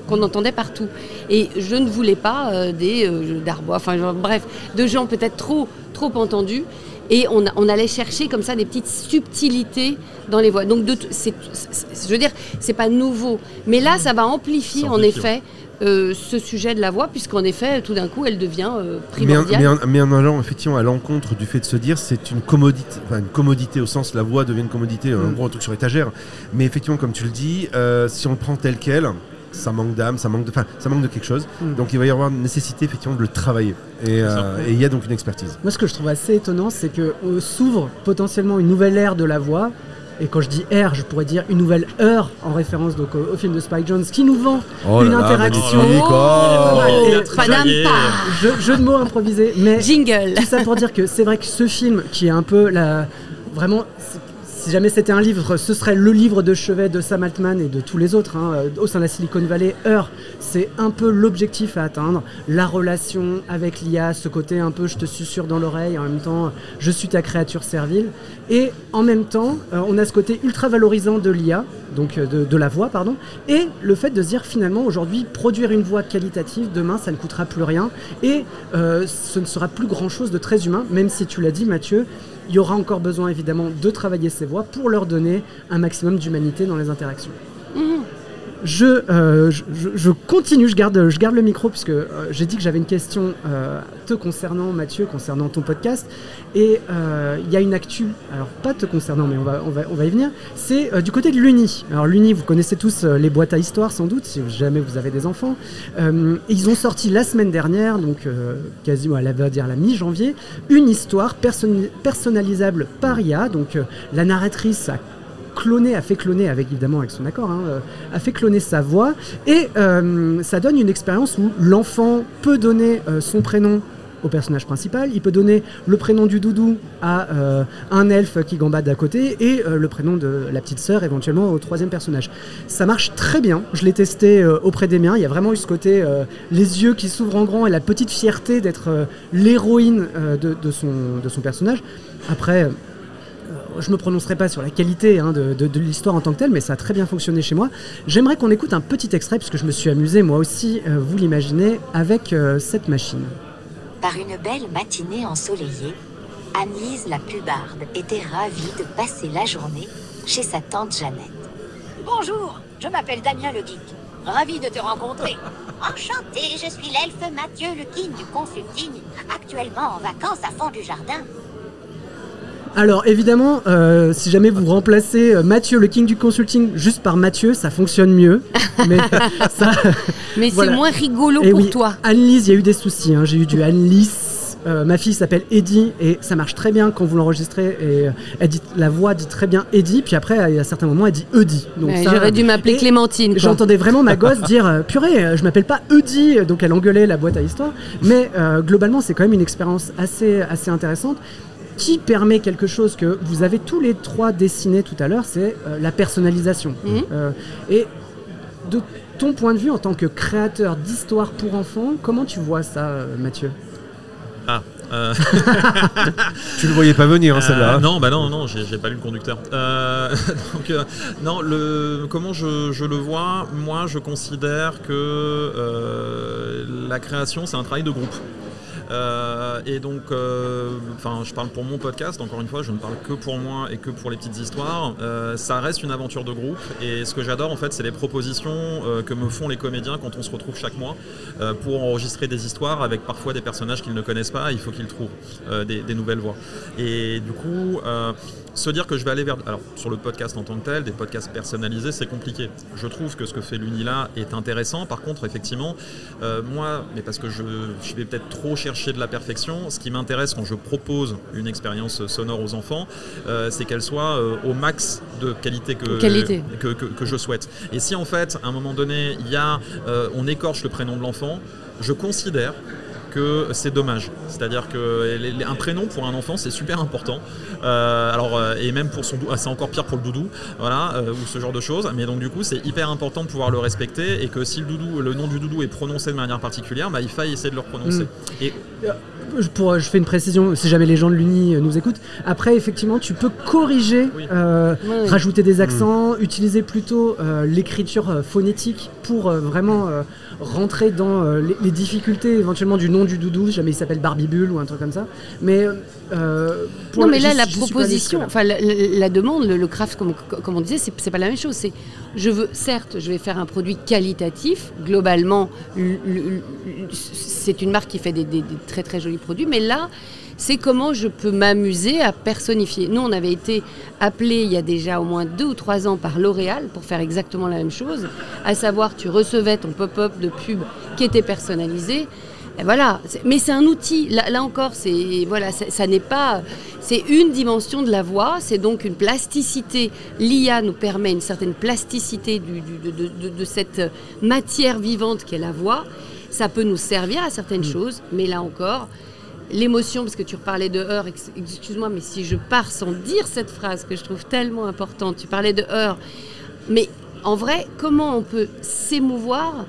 A: qu'on entendait partout. Et je ne voulais pas des Darbois, bref, de gens peut-être trop entendus. Et on allait chercher comme ça des petites subtilités dans les voix. Donc, je veux dire, c'est pas nouveau. Mais là, ça va amplifier en effet ce sujet de la voix, puisqu'en effet, tout d'un coup, elle devient primordiale.
D: Mais en allant effectivement à l'encontre du fait de se dire, c'est une commodité au sens la voix devient une commodité, en gros un truc sur étagère. Mais effectivement, comme tu le dis, si on le prend tel quel, ça manque d'âme, ça manque de quelque chose. Donc il va y avoir une nécessité effectivement de le travailler. Et il y a donc une expertise.
C: Moi, ce que je trouve assez étonnant, c'est que s'ouvre potentiellement une nouvelle ère de la voix. Et quand je dis ère, je pourrais dire une nouvelle heure, en référence donc au film de Spike Jonze, qui nous vend une interaction. Jeu de mots improvisé. Mais
A: jingle.
C: Tout ça pour dire que c'est vrai que ce film, qui est un peu vraiment... Si jamais c'était un livre, ce serait le livre de chevet de Sam Altman et de tous les autres au sein de la Silicon Valley. Heure, c'est un peu l'objectif à atteindre, la relation avec l'IA, ce côté un peu je te susurre dans l'oreille, en même temps je suis ta créature servile. Et en même temps, on a ce côté ultra valorisant de l'IA, donc de la voix, pardon, et le fait de se dire finalement aujourd'hui, produire une voix qualitative, demain ça ne coûtera plus rien, et ce ne sera plus grand chose de très humain, même si tu l'as dit Mathieu, il y aura encore besoin évidemment de travailler ces voix pour leur donner un maximum d'humanité dans les interactions. Je continue, je garde le micro puisque j'ai dit que j'avais une question te concernant, Mathieu, concernant ton podcast. Et il y a une actu, alors pas te concernant, mais on va y venir. C'est du côté de l'Uni. Alors l'Uni, vous connaissez tous les boîtes à histoire sans doute, si jamais vous avez des enfants. Ils ont sorti la semaine dernière, donc quasiment, elle va dire la mi-janvier, une histoire personnalisable par IA. Donc la narratrice a fait cloner avec son accord, a fait cloner sa voix et ça donne une expérience où l'enfant peut donner son prénom au personnage principal, il peut donner le prénom du doudou à un elfe qui gambade à côté et le prénom de la petite sœur éventuellement au troisième personnage. Ça marche très bien, je l'ai testé auprès des miens, il y a vraiment eu ce côté les yeux qui s'ouvrent en grand et la petite fierté d'être l'héroïne de son personnage. Après, je ne me prononcerai pas sur la qualité de l'histoire en tant que telle, mais ça a très bien fonctionné chez moi. J'aimerais qu'on écoute un petit extrait, puisque je me suis amusé moi aussi, vous l'imaginez, avec cette machine.
J: Par une belle matinée ensoleillée, Anne-Lise la pubarde était ravie de passer la journée chez sa tante Jeannette.
K: Bonjour, je m'appelle Damien le Geek. Ravi de te rencontrer.
J: Enchanté, je suis l'elfe Mathieu le King du Consulting, actuellement en vacances à Fond du Jardin.
C: Alors évidemment, si jamais vous remplacez Mathieu, le King du Consulting, juste par Mathieu, ça fonctionne mieux. Mais,
A: voilà. C'est moins rigolo et pour toi.
C: Anne-Lise, il y a eu des soucis. J'ai eu du Anne-Lise. Ma fille s'appelle Eddie et ça marche très bien quand vous l'enregistrez. Et la voix dit très bien Eddie, puis après, à certains moments, elle dit Eddie.
A: J'aurais dû m'appeler Clémentine.
C: J'entendais vraiment ma gosse dire purée, je m'appelle pas Eddie. Donc elle engueulait la boîte à histoire. Mais globalement, c'est quand même une expérience assez intéressante, qui permet quelque chose que vous avez tous les trois dessiné tout à l'heure, c'est la personnalisation. Et de ton point de vue en tant que créateur d'histoires pour enfants, comment tu vois ça, Mathieu ?
D: Tu le voyais pas venir, celle-là.
H: Non, j'ai pas lu le conducteur. Comment je le vois, moi je considère que la création c'est un travail de groupe. Et donc, je parle pour mon podcast, encore une fois, je ne parle que pour moi et que pour les petites histoires. Ça reste une aventure de groupe et ce que j'adore en fait, c'est les propositions que me font les comédiens quand on se retrouve chaque mois pour enregistrer des histoires avec parfois des personnages qu'ils ne connaissent pas, il faut qu'ils trouvent des nouvelles voix. Et du coup, se dire que je vais aller vers... Alors, sur le podcast en tant que tel, des podcasts personnalisés, c'est compliqué. Je trouve que ce que fait l'Uni là est intéressant. Par contre, effectivement, moi, mais parce que je vais peut-être trop chercher de la perfection, ce qui m'intéresse quand je propose une expérience sonore aux enfants, c'est qu'elle soit au max de qualité que je souhaite. Et si en fait, à un moment donné, on écorche le prénom de l'enfant, je considère que c'est dommage. C'est-à-dire qu'un prénom pour un enfant, c'est super important. Et même pour son doudou, c'est encore pire pour le doudou, ou ce genre de choses. Mais donc du coup, c'est hyper important de pouvoir le respecter et que si le nom du doudou est prononcé de manière particulière, il faille essayer de le prononcer. Et
C: je fais une précision, si jamais les gens de l'Uni nous écoutent. Après, effectivement, tu peux corriger, rajouter des accents, utiliser plutôt l'écriture phonétique pour vraiment rentrer dans les difficultés éventuellement du nom du doudou, si jamais il s'appelle Barbibule ou un truc comme ça. Mais
A: la proposition, la demande, le craft, comme on disait, c'est pas la même chose. Je vais faire un produit qualitatif. Globalement, c'est une marque qui fait des très très jolis produits, mais là, c'est comment je peux m'amuser à personnifier. Nous, on avait été appelés il y a déjà au moins 2 ou 3 ans par L'Oréal pour faire exactement la même chose, à savoir tu recevais ton pop-up de pub qui était personnalisé. Et voilà, mais c'est un outil. Là encore, ça n'est pas. C'est une dimension de la voix. C'est donc une plasticité. L'IA nous permet une certaine plasticité de cette matière vivante qu'est la voix. Ça peut nous servir à certaines choses, mais là encore, l'émotion, parce que tu parlais de heurts, excuse-moi, mais si je pars sans dire cette phrase que je trouve tellement importante, tu parlais de heurts, mais en vrai, comment on peut s'émouvoir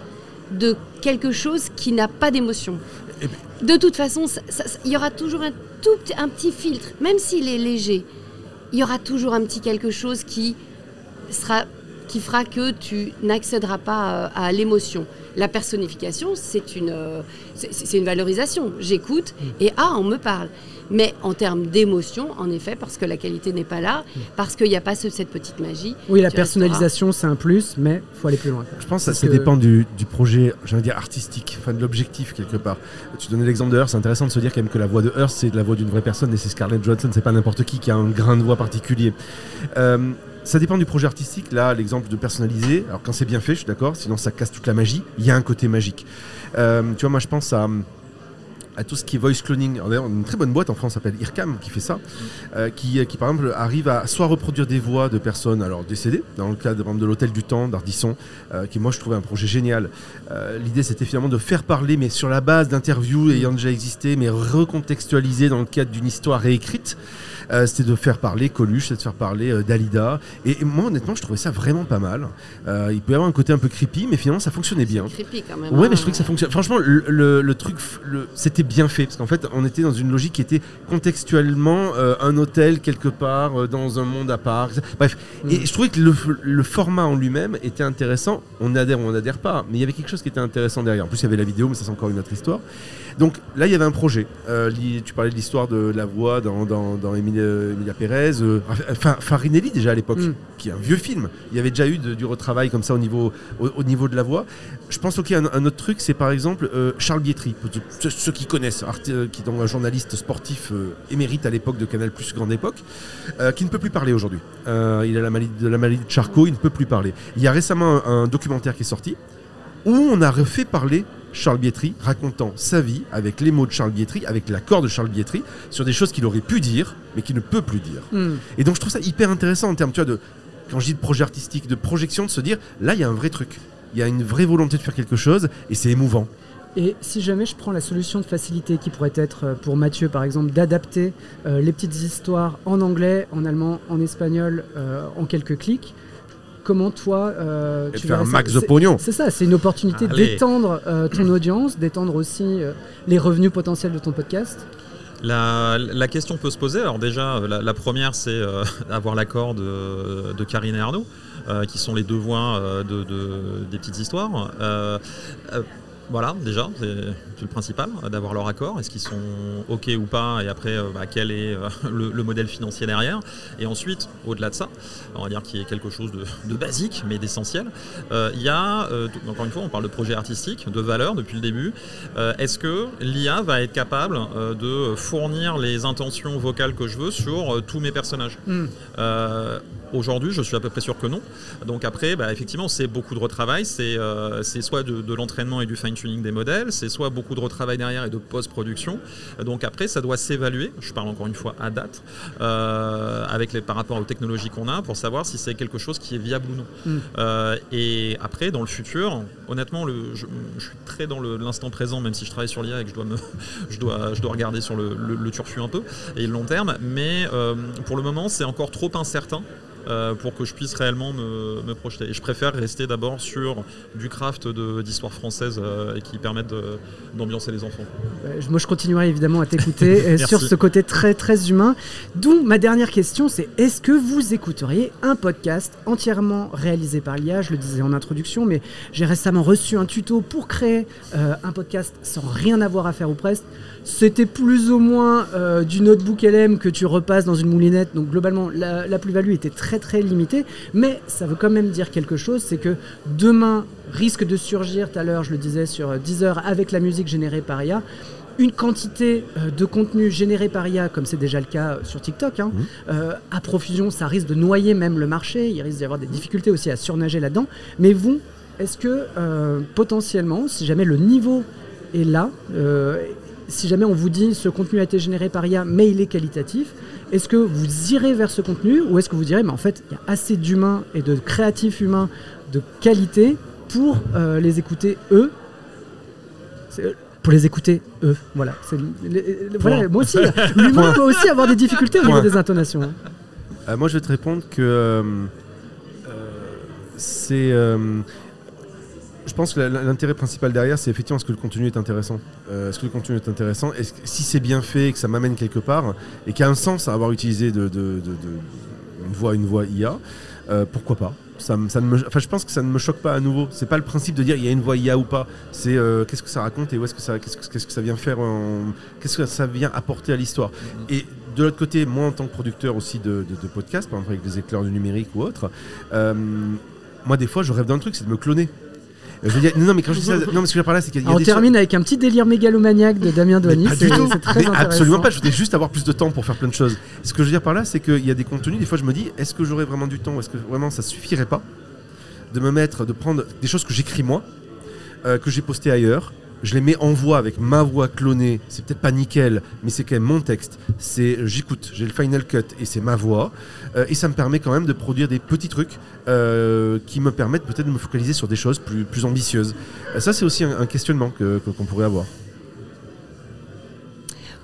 A: de quelque chose qui n'a pas d'émotion ? De toute façon, il y aura toujours un petit filtre, même s'il est léger, il y aura toujours un petit quelque chose qui fera que tu n'accéderas pas à l'émotion. La personnification, c'est une valorisation. J'écoute et on me parle. Mais en termes d'émotion, en effet, parce que la qualité n'est pas là, parce qu'il n'y a pas cette petite magie.
C: Oui, la personnalisation, c'est un plus, mais il faut aller plus loin.
D: Je pense que ça dépend du projet, j'allais dire artistique, enfin de l'objectif quelque part. Tu donnais l'exemple de Hearst, c'est intéressant de se dire quand même que la voix de Hearst, c'est de la voix d'une vraie personne, et c'est Scarlett Johansson, c'est pas n'importe qui a un grain de voix particulier. Ça dépend du projet artistique. Là, l'exemple de personnaliser, alors quand c'est bien fait, je suis d'accord, sinon ça casse toute la magie. Il y a un côté magique. Tu vois, moi je pense à tout ce qui est voice cloning. D'ailleurs, une très bonne boîte en France s'appelle IRCAM qui fait ça, qui par exemple arrive à soit reproduire des voix de personnes alors décédées, dans le cas de l'Hôtel du Temps d'Ardisson, qui moi je trouvais un projet génial. L'idée c'était finalement de faire parler, mais sur la base d'interviews ayant déjà existé, mais recontextualisées dans le cadre d'une histoire réécrite. C'était de faire parler Coluche, c'était de faire parler Dalida. Et moi, honnêtement, je trouvais ça vraiment pas mal. Il peut y avoir un côté un peu creepy, mais finalement, ça fonctionnait bien.
A: C'est creepy quand même.
D: Ouais, mais je trouvais que ça fonctionnait. Franchement, le truc, c'était bien fait. Parce qu'en fait, on était dans une logique qui était contextuellement un hôtel quelque part, dans un monde à part. Bref. Et je trouvais que le format en lui-même était intéressant. On adhère ou on n'adhère pas. Mais il y avait quelque chose qui était intéressant derrière. En plus, il y avait la vidéo, mais ça, c'est encore une autre histoire. Donc là, il y avait un projet. Tu parlais de l'histoire de la voix dans Emilia Pérez, Farinelli déjà à l'époque, qui est un vieux film. Il y avait déjà eu du retravail comme ça au niveau de la voix. Je pense un autre truc, c'est par exemple Charles Bietri, ceux qui connaissent, qui est un journaliste sportif émérite à l'époque de Canal+, grande époque, qui ne peut plus parler aujourd'hui. Il a la maladie de Charcot, il ne peut plus parler. Il y a récemment un documentaire qui est sorti où on a refait parler Charles Bietri, racontant sa vie avec les mots de Charles Bietri, avec l'accord de Charles Bietri, sur des choses qu'il aurait pu dire, mais qu'il ne peut plus dire. Et donc je trouve ça hyper intéressant en termes, tu vois, quand je dis de projet artistique, de projection, de se dire, là il y a un vrai truc, il y a une vraie volonté de faire quelque chose, et c'est émouvant.
C: Et si jamais je prends la solution de facilité qui pourrait être pour Mathieu par exemple, d'adapter les petites histoires en anglais, en allemand, en espagnol, en quelques clics, comment toi tu
D: fais un max de pognon.
C: C'est ça, c'est une opportunité d'étendre ton audience, d'étendre aussi les revenus potentiels de ton podcast.
H: La question peut se poser. Alors déjà, la première, c'est avoir l'accord de Karine et Arnaud, qui sont les deux voix des petites histoires. Voilà, déjà, c'est le principal, d'avoir leur accord. Est-ce qu'ils sont OK ou pas? Et après, quel est le modèle financier derrière? Et ensuite, au-delà de ça, on va dire qu'il y a quelque chose de basique, mais d'essentiel. Il y a, encore une fois, on parle de projet artistique, de valeur depuis le début. Est-ce que l'IA va être capable de fournir les intentions vocales que je veux sur tous mes personnages? Aujourd'hui, je suis à peu près sûr que non. Donc après, effectivement, c'est beaucoup de retravail. C'est soit de l'entraînement et du fine-tuning des modèles, c'est soit beaucoup de retravail derrière et de post-production. Donc après, ça doit s'évaluer. Je parle encore une fois à date, par rapport aux technologies qu'on a, pour savoir si c'est quelque chose qui est viable ou non. Et après, dans le futur, honnêtement, je suis très dans l'instant présent, même si je travaille sur l'IA et que je dois regarder sur le turfu un peu et le long terme. Mais pour le moment, c'est encore trop incertain pour que je puisse réellement me projeter. Et je préfère rester d'abord sur du craft d'histoire française et qui permettent d'ambiancer les enfants.
C: Moi, je continuerai évidemment à t'écouter sur ce côté très, très humain. D'où ma dernière question, c'est est-ce que vous écouteriez un podcast entièrement réalisé par l'IA? Je le disais en introduction, mais j'ai récemment reçu un tuto pour créer un podcast sans rien avoir à faire ou presque. C'était plus ou moins du notebook LM que tu repasses dans une moulinette. Donc globalement, la plus-value était très très limitée. Mais ça veut quand même dire quelque chose. C'est que demain risque de surgir, tout à l'heure je le disais sur Deezer, avec la musique générée par IA, une quantité de contenu généré par IA, comme c'est déjà le cas sur TikTok, à profusion, ça risque de noyer même le marché. Il risque d'y avoir des difficultés aussi à surnager là-dedans. Mais vous, est-ce que potentiellement, si jamais le niveau est là, si jamais on vous dit ce contenu a été généré par IA mais il est qualitatif, est-ce que vous irez vers ce contenu ou est-ce que vous direz mais en fait il y a assez d'humains et de créatifs humains de qualité pour les écouter eux? Pour les écouter eux, voilà. Voilà, moi aussi, l'humain peut aussi avoir des difficultés au niveau des intonations.
D: Moi je vais te répondre que c'est... Je pense que l'intérêt principal derrière, c'est effectivement est-ce que le contenu est intéressant. Est-ce que le contenu est intéressant? Si c'est bien fait, que ça m'amène quelque part, et qu'il y a un sens à avoir utilisé une voix IA, pourquoi pas. Je pense que ça ne me choque pas à nouveau. C'est pas le principe de dire il y a une voix IA ou pas. C'est qu'est-ce que ça raconte et où est-ce que qu'est-ce que ça vient faire, qu'est-ce que ça vient apporter à l'histoire. Et de l'autre côté, moi en tant que producteur aussi de podcasts, par exemple avec les éclairs du numérique ou autre, moi des fois je rêve d'un truc, c'est de me cloner. Je veux dire, non mais quand je dis ça, non mais ce que je veux dire par là c'est qu'il y a
C: on termine avec un petit délire mégalomaniaque de Damien Douany.
D: C'est très
C: intéressant.
D: Absolument pas, je voudrais juste avoir plus de temps pour faire plein de choses. Ce que je veux dire par là c'est qu'il y a des contenus, des fois je me dis est-ce que j'aurais vraiment du temps, est-ce que vraiment ça suffirait pas de prendre des choses que j'écris moi, que j'ai postées ailleurs, je les mets en voix avec ma voix clonée, c'est peut-être pas nickel, mais c'est quand même mon texte, j'écoute, j'ai le final cut et c'est ma voix, et ça me permet quand même de produire des petits trucs qui me permettent peut-être de me focaliser sur des choses plus ambitieuses. Ça c'est aussi un questionnement qu'on pourrait avoir.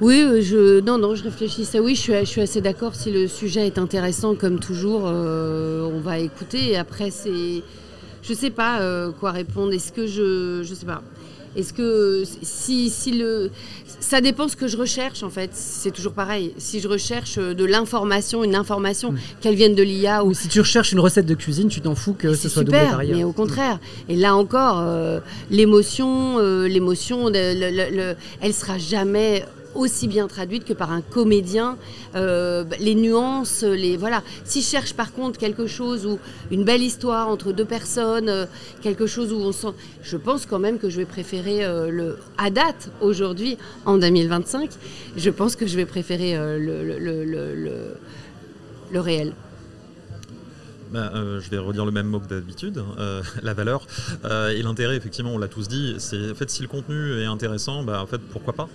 A: Oui, je réfléchissais. Oui, je suis assez d'accord. Si le sujet est intéressant, comme toujours, on va écouter. Et après, je sais pas quoi répondre. Est-ce que je sais pas. Est-ce que ça dépend ce que je recherche en fait. C'est toujours pareil. Si je recherche de l'information, une information, qu'elle vienne de l'IA ou
C: si tu recherches une recette de cuisine, tu t'en fous que ce soit doublé par IA.
A: Mais au contraire. Et là encore, l'émotion, elle sera jamais aussi bien traduite que par un comédien, les nuances, voilà. Si je cherche par contre quelque chose où une belle histoire entre deux personnes, quelque chose où on sent, je pense quand même que je vais préférer à date aujourd'hui en 2025, je pense que je vais préférer le réel.
H: Je vais redire le même mot que d'habitude, la valeur et l'intérêt, effectivement, on l'a tous dit, c'est en fait si le contenu est intéressant, en fait pourquoi pas.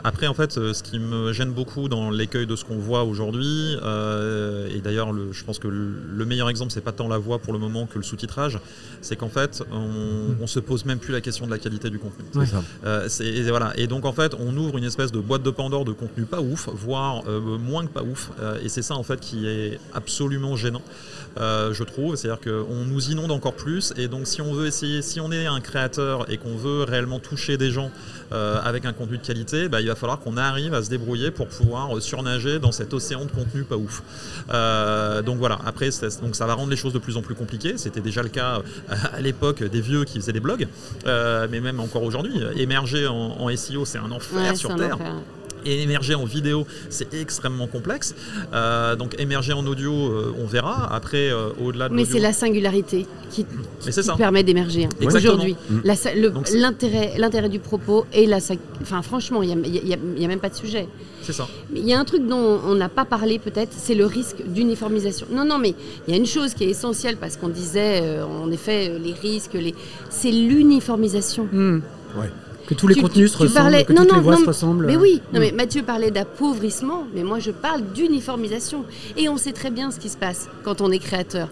H: Après en fait ce qui me gêne beaucoup dans l'écueil de ce qu'on voit aujourd'hui, et d'ailleurs je pense que le meilleur exemple c'est pas tant la voix pour le moment que le sous-titrage, c'est qu'en fait on se pose même plus la question de la qualité du contenu.
D: C'est ça.
H: Voilà. Et donc en fait on ouvre une espèce de boîte de Pandore de contenu pas ouf, voire moins que pas ouf, et c'est ça en fait qui est absolument gênant. Je trouve, c'est-à-dire qu'on nous inonde encore plus, et donc si on veut essayer, si on est un créateur et qu'on veut réellement toucher des gens avec un contenu de qualité, il va falloir qu'on arrive à se débrouiller pour pouvoir surnager dans cet océan de contenu pas ouf. Donc voilà, après donc ça va rendre les choses de plus en plus compliquées. C'était déjà le cas à l'époque des vieux qui faisaient des blogs, mais même encore aujourd'hui, émerger en SEO c'est un enfer sur Terre. Et émerger en vidéo, c'est extrêmement complexe. Donc émerger en audio, on verra. Après, au-delà de l'audio...
A: Mais c'est la singularité qui permet d'émerger aujourd'hui. L'intérêt du propos et enfin franchement, il y a même pas de sujet.
H: C'est ça.
A: Il y a un truc dont on n'a pas parlé peut-être, c'est le risque d'uniformisation. Non, mais il y a une chose qui est essentielle parce qu'on disait, en effet, les risques, c'est l'uniformisation.
C: Ouais. Que tous les contenus se ressemblent, que toutes les voix se ressemblent.
A: Mais oui, mais Mathieu parlait d'appauvrissement, mais moi je parle d'uniformisation. Et on sait très bien ce qui se passe quand on est créateur.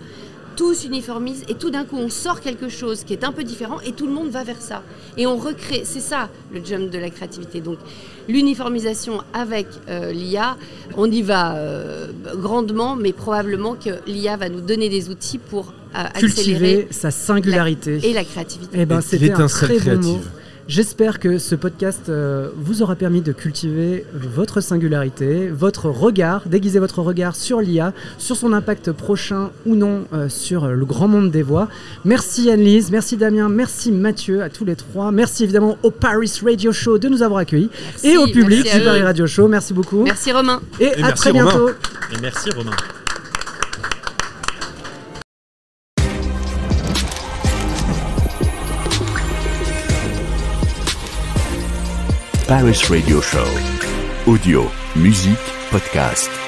A: Tout s'uniformise et tout d'un coup on sort quelque chose qui est un peu différent et tout le monde va vers ça. Et on recrée, c'est ça le jump de la créativité. Donc l'uniformisation avec l'IA, on y va grandement, mais probablement que l'IA va nous donner des outils pour
C: cultiver sa singularité
A: et la créativité.
C: Eh ben, c'était un très bon mot. J'espère que ce podcast vous aura permis de cultiver votre singularité, votre regard, déguiser votre regard sur l'IA, sur son impact prochain ou non sur le grand monde des voix. Merci Anne-Lise, merci Damien, merci Mathieu, à tous les trois. Merci évidemment au Paris Radio Show de nous avoir accueillis et au public du Paris Radio Show. Merci beaucoup.
A: Merci Romain.
C: Et à très bientôt.
H: Et merci Romain.
L: Paris Radio Show. Audio, musique, podcast.